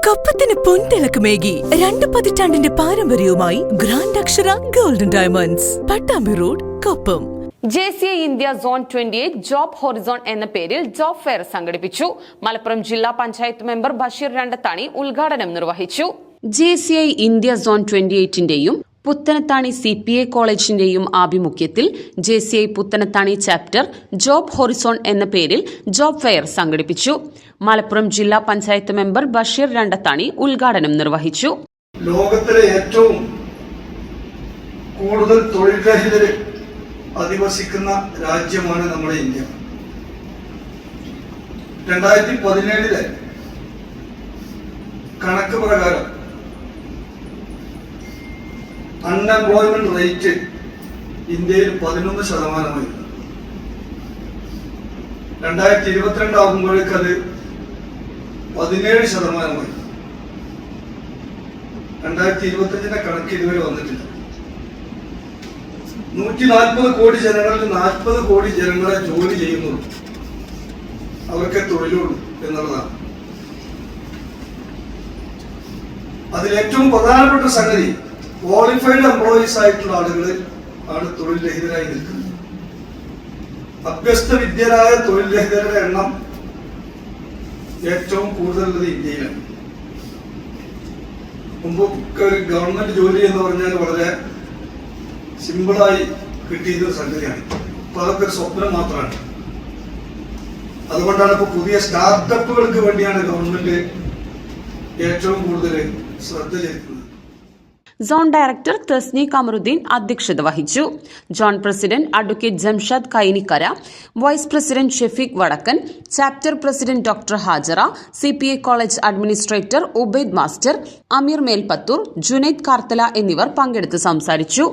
കൊപ്പത്തിന് പൊൻതിളക്കമേകി 2 പതിറ്റാണ്ടിന്റെ പാരമ്പര്യവുമായി ഗ്രാൻഡ് അക്ഷര golden diamonds, Pattambi road, Koppam. JCI India zone 28 job horizon എന്ന പേരിൽ ജോബ് ഫെയർ സംഘടിപ്പിച്ചു. മലപ്പുറം ജില്ലാ പഞ്ചായത്ത് മെമ്പർ ബഷീർ രണ്ടത്താണി ഉദ്ഘാടനം നിർവഹിച്ചു. JCI ഇന്ത്യ സോൺ 28ന്റെയും പുത്തനത്താണി CPA കോളേജിന്റെയും ആഭിമുഖ്യത്തിൽ JCI Puthanathani chapter job horizon എന്ന പേരിൽ ജോബ് ഫെയർ സംഘടിപ്പിച്ചു. മലപ്പുറം ജില്ലാ പഞ്ചായത്ത് മെമ്പർ ബഷീർ രണ്ടത്താണി ഉദ്ഘാടനം നിർവഹിച്ചു. ലോകത്തിലെ ഏറ്റവും കൂടുതൽ തൊഴിൽ രഹിതര് അധിവസിക്കുന്ന രാജ്യമാണ് നമ്മുടെ ഇന്ത്യ. 2017 കണക്ക് പ്രകാരം അൺഎംപ്ലോയ്മെന്റ് റേറ്റ് ഇന്ത്യയിൽ 11%. 2022 ആകുമ്പോഴേക്ക് അത് 17%. 2025 കണക്ക് ഇതുവരെ വന്നിട്ടില്ല. 140 കോടി ജനങ്ങളിൽ 40 കോടി ജനങ്ങളെ ജോലി ചെയ്യുന്നുള്ളൂ, അവർക്ക് തൊഴിലുള്ളൂ എന്നുള്ളതാണ്. അതിലേറ്റവും പ്രധാനപ്പെട്ട സംഗതി ക്വാളിഫൈഡ് എംപ്ലോയീസ് ആയിട്ടുള്ള ആളുകൾ ആണ് തൊഴിൽ രഹിതരായി നിൽക്കുന്നത്. അഭ്യസ്ത വിദ്യരായ തൊഴിൽ രഹിതരുടെ എണ്ണം ഏറ്റവും കൂടുതലുള്ളത് ഇന്ത്യയിലാണ്. മുമ്പ് ഒരു ഗവൺമെന്റ് ജോലി എന്ന് പറഞ്ഞാൽ വളരെ സിമ്പിളായി കിട്ടിയൊരു സംഗതിയാണ്. ഇപ്പൊ അതൊക്കെ ഒരു സ്വപ്നം മാത്രമാണ്. അതുകൊണ്ടാണ് ഇപ്പൊ പുതിയ സ്റ്റാർട്ടപ്പുകൾക്ക് വേണ്ടിയാണ് ഗവൺമെന്റ് ഏറ്റവും കൂടുതൽ ശ്രദ്ധ ചെലുത്തുന്നത്. സോൺ ഡയറക്ടർ തസ്നി കമറുദ്ദീൻ അധ്യക്ഷത വഹിച്ചു. Zone president advocate Jamshad Kainikkara, vice president Shefeeq Vadakkan, chapter president doctor Hajara, CPA college administrator Ubaid master, Ameer Melpathur, Junaid Karthala എന്നിവർ പങ്കെടുത്ത് സംസാരിച്ചു.